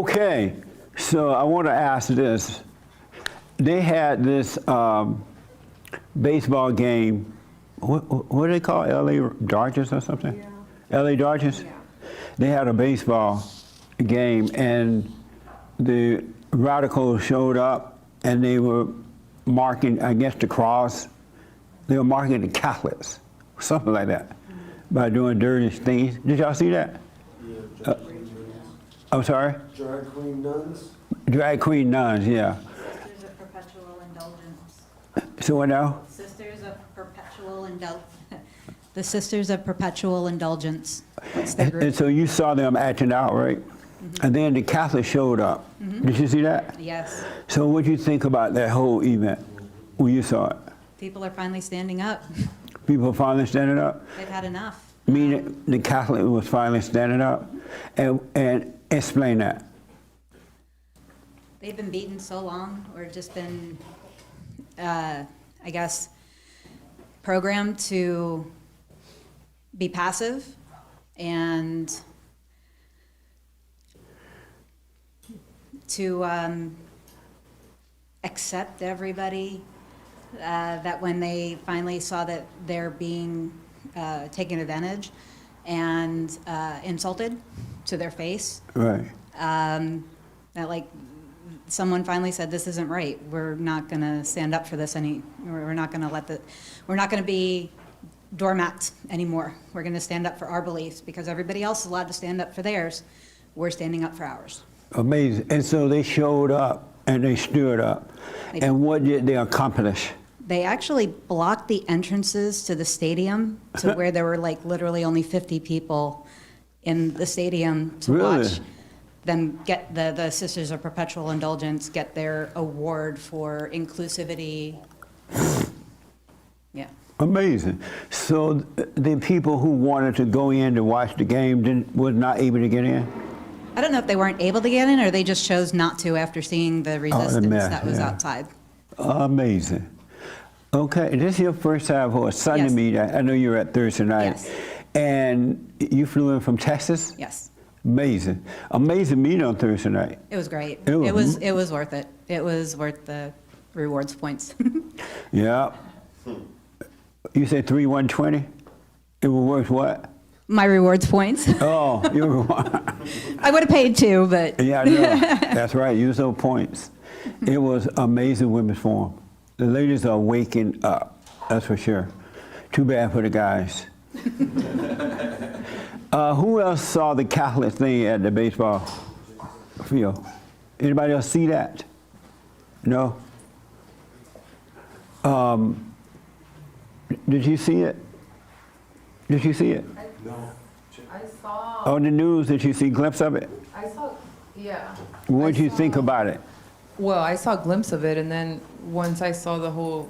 Okay, so I want to ask this. They had this baseball game. What do they call it? L.A. Dodgers or something? Yeah. L.A. Dodgers? Yeah. They had a baseball game, and the radicals showed up, and they were marking, I guess, the cross. They were marking the Catholics, something like that, by doing dirty things. Did y'all see that? Yeah, I'm sorry? Drag queen nuns. Drag queen nuns, yeah. Sisters of Perpetual Indulgence. So what now? Sisters of Perpetual Indulgence. The Sisters of Perpetual Indulgence. That's their group. And so you saw them acting out, right? Mm-hmm. And then the Catholics showed up. Mm-hmm. Did you see that? Yes. So what do you think about that whole event when you saw it? People are finally standing up. People finally standing up? They've had enough. Meaning the Catholic was finally standing up? And explain that. They've been beaten so long, or just been, I guess, programmed to be passive and to accept everybody, that when they finally saw that they're being taken advantage and insulted to their face, Right. that like someone finally said, this isn't right. We're not going to stand up for this we're not going to be doormats anymore. We're going to stand up for our beliefs because everybody else is allowed to stand up for theirs. We're standing up for ours. Amazing. And so they showed up and they stood up. And what did they accomplish? They actually blocked the entrances to the stadium to where there were like literally only 50 people in the stadium to Really? watch them get the Sisters of Perpetual Indulgence get their award for inclusivity. Yeah. Amazing. So the people who wanted to go in to watch the game was not able to get in? I don't know if they weren't able to get in or they just chose not to after seeing the resistance mess, that was yeah. outside. Amazing. Okay, this is your first time for a Sunday Yes. meet. I know you're at Thursday night. Yes. And you flew in from Texas? Yes. Amazing. Amazing meet on Thursday night. It was great. It was- It was worth it. It was worth the rewards points. Yeah. You said 3/120? It was worth what? My rewards points. Oh, you were I would have paid too, but Yeah, I know. That's right. Use those points. It was amazing women's forum. The ladies are waking up. That's for sure. Too bad for the guys. Who else saw the Catholic thing at the baseball field? Anybody else see that? No? Did you see it? Did you see it? No. I saw, On the news, did you see a glimpse of it? yeah. What did I you think saw- about it? Well, I saw a glimpse of it, and then once I saw the whole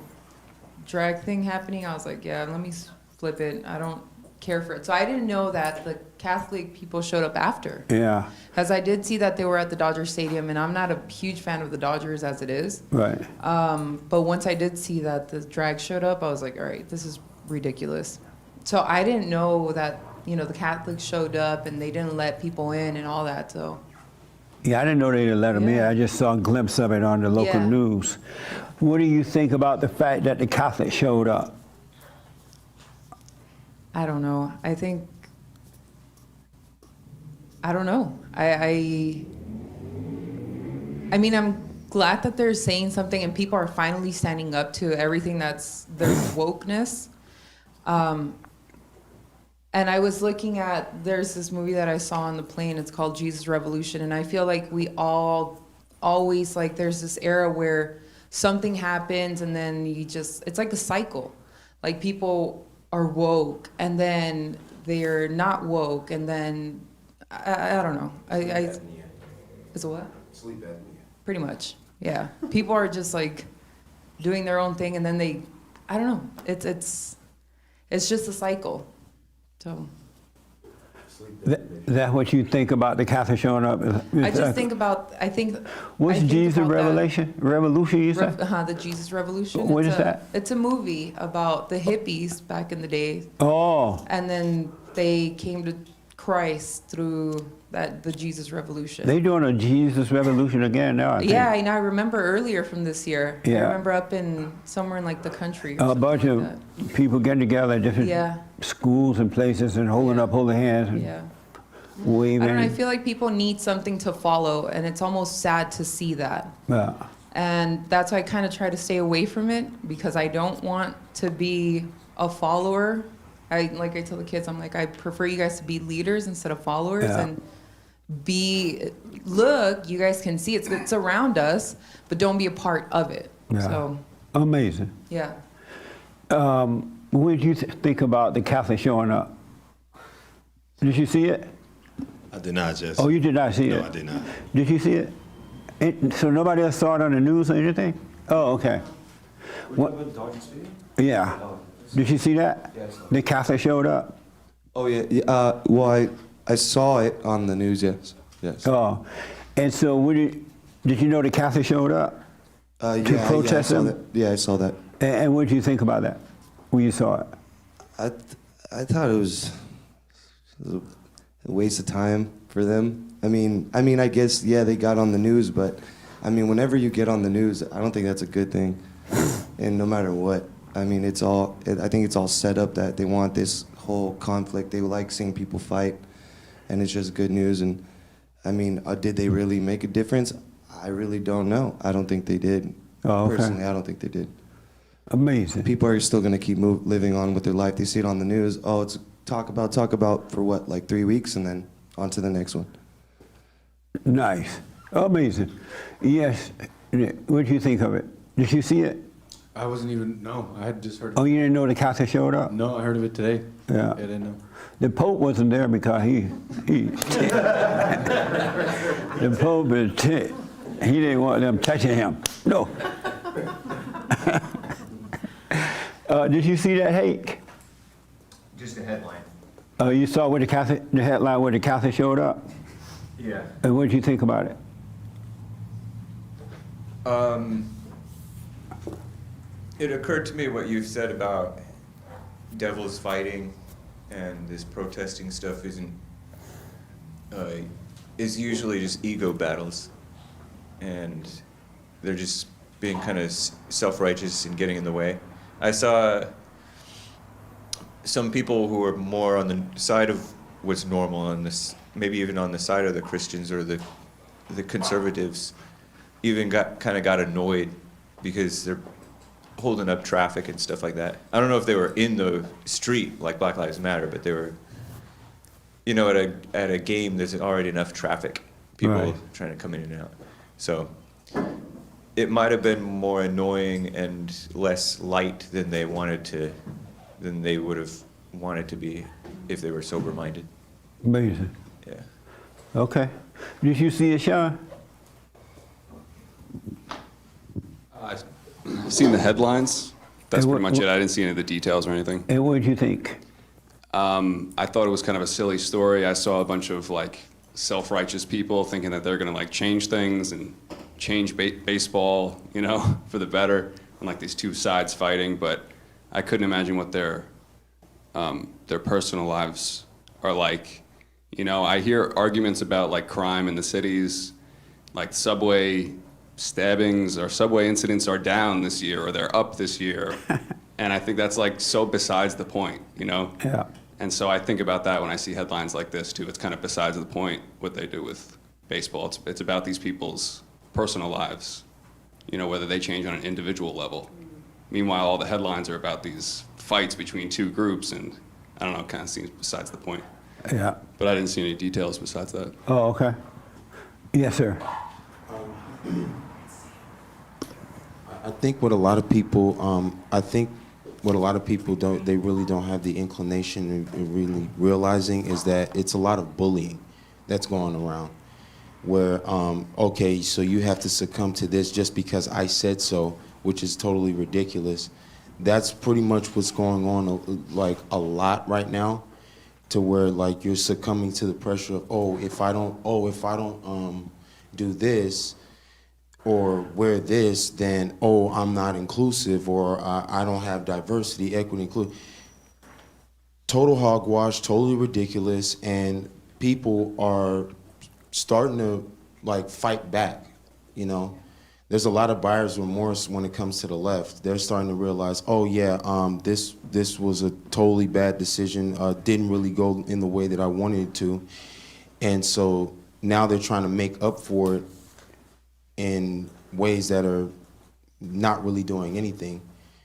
drag thing happening, I was like, yeah, let me flip it. I don't care for it. So I didn't know that the Catholic people showed up after. Yeah, Because I did see that they were at the Dodger Stadium, and I'm not a huge fan of the Dodgers as it is. right. But once I did see that the drag showed up, I was like, all right, this is ridiculous. So I didn't know that, the Catholics showed up and they didn't let people in and all that, so. Yeah, I didn't know they'd let them in. Yeah. I just saw a glimpse of it on the local Yeah. news. What do you think about the fact that the Catholics showed up? I don't know. I don't know. I mean, I'm glad that they're saying something and people are finally standing up to everything that's their wokeness. And I was looking at, there's this movie that I saw on the plane, it's called Jesus Revolution, and I feel like we all always, like, there's this era where something happens and then it's like a cycle. Like, people are woke and then they're not woke and then, I don't know. It's a what? Sleep apnea. Pretty much, yeah. People are just like doing their own thing and then I don't know. It's just a cycle. So Sleep That what you think about the Catholic showing up? I just think about, What's I think Jesus about that. Revolution, you said? The Jesus Revolution. What It's is that? It's a movie about the hippies back in the day. Oh, And then they came to Christ through the Jesus Revolution. They doing a Jesus Revolution again now, I think. Yeah, and I remember earlier from this year. I Yeah. remember up in somewhere in like the country. Or A something bunch like of that. people getting together at different Yeah. schools and places and holding hands and Yeah. waving. I don't know. I feel like people need something to follow, and it's almost sad to see that. Yeah. And that's why I kind of try to stay away from it, because I don't want to be a follower. I tell the kids, I'm like, I prefer you guys to be leaders instead of followers. Yeah. And look, you guys can see it's around us, but don't be a part of it. Yeah. So, Amazing. yeah. What did you think about the Catholic showing up? Did you see it? I did not, Jess. Oh, you did not see it? No, I did not. Did you see it? So nobody else saw it on the news or anything? Oh, okay. What? Yeah. Did you see that? Yeah, I saw it. The Catholic showed up? Oh yeah, yeah. Well, I saw it on the news. Yes, yes. Oh. And so did you know the Catholic showed up? Yeah, protest yeah, I saw them? that. Yeah, I saw that. And what did you think about that when you saw it? I thought it was a waste of time for them. I mean, I guess yeah, they got on the news, but I mean, whenever you get on the news, I don't think that's a good thing. And no matter what, I mean, I think it's all set up that they want this whole conflict. They like seeing people fight, and it's just good news. And I mean, did they really make a difference? I really don't know. I don't think they did. Oh, okay. Personally, I don't think they did. Amazing. People are still going to keep living on with their life. They see it on the news. Oh, it's talk about for what, like 3 weeks, and then on to the next one. Nice. Amazing. Yes. What did you think of it? Did you see it? I wasn't even, no, I had just heard. Oh, you didn't know the Catholic showed up? No, I heard of it today. Yeah. I didn't know. The Pope wasn't there because the Pope is he didn't want them touching him. No. Did you see that, Hake? Just a headline. You saw where the headline where the Catholic showed up? Yeah. And what did you think about it? It occurred to me what you've said about devils fighting, and this protesting stuff is usually just ego battles, and they're just being kind of self-righteous and getting in the way. I saw some people who were more on the side of what's normal, on this, maybe even on the side of the Christians or the conservatives, even got annoyed because they're holding up traffic and stuff like that. I don't know if they were in the street like Black Lives Matter, but they were, at a game there's already enough traffic, people Right. trying to come in and out. So it might have been more annoying and less light than they would have wanted to be if they were sober-minded. Amazing. Yeah. Okay. Did you see it, Sean? I've seen the headlines. That's And pretty what- much it. I didn't see any of the details or anything. And what did you think? I thought it was kind of a silly story. I saw a bunch of self-righteous people thinking that they're going to change things and change baseball, for the better, and these two sides fighting. But I couldn't imagine what their personal lives are like. I hear arguments about crime in the cities, subway stabbings or subway incidents are down this year or they're up this year. And I think that's so besides the point, Yeah. And so I think about that when I see headlines like this too. It's kind of besides the point what they do with baseball. It's about these people's personal lives, whether they change on an individual level. Meanwhile, all the headlines are about these fights between two groups, and I don't know, it kind of seems besides the point. Yeah. But I didn't see any details besides that. Oh, okay. Yes, sir. I think what a lot of people, they really don't have the inclination in really realizing is that it's a lot of bullying that's going around. Where, okay, so you have to succumb to this just because I said so, which is totally ridiculous. That's pretty much what's going on, a lot right now, to where you're succumbing to the pressure of, if I don't do this or wear this, then I'm not inclusive, or I don't have diversity, equity, inclusion. Total hogwash, totally ridiculous, and people are starting to like fight back. You know, there's a lot of buyer's remorse when it comes to the left. They're starting to realize, oh yeah, this was a totally bad decision. Didn't really go in the way that I wanted it to, and so now they're trying to make up for it in ways that are not really doing anything.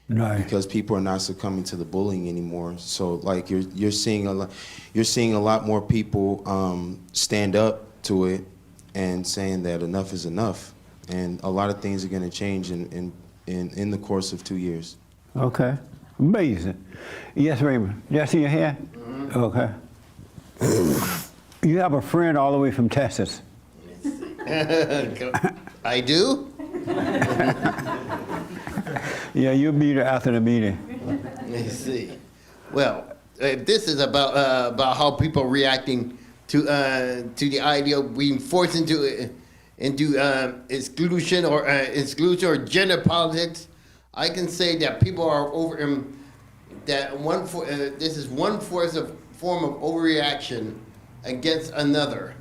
Right. Because people are not succumbing to the bullying anymore. So like you're seeing a lot more people stand up to it and saying that enough is enough, and a lot of things are going to change in the course of 2 years. Okay. Amazing. Yes, Raymond. Jesse, you here? Okay. You have a friend all the way from Texas. I do? Yeah, you'll be there after the meeting. Let's see. Well, this is about how people are reacting to the idea of being forced into exclusion or gender politics. I can say that people are over this is one form of overreaction against another.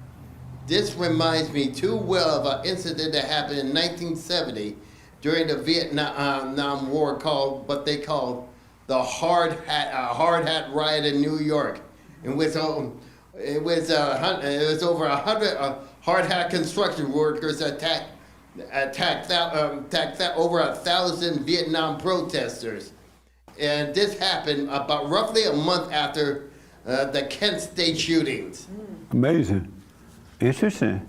This reminds me too well of an incident that happened in 1970 during the Vietnam War, called what they called the hard hat riot in New York, in which it was over 100 hard hat construction workers attacked over 1,000 Vietnam protesters, and this happened about roughly a month after the Kent State shootings. Amazing. Interesting.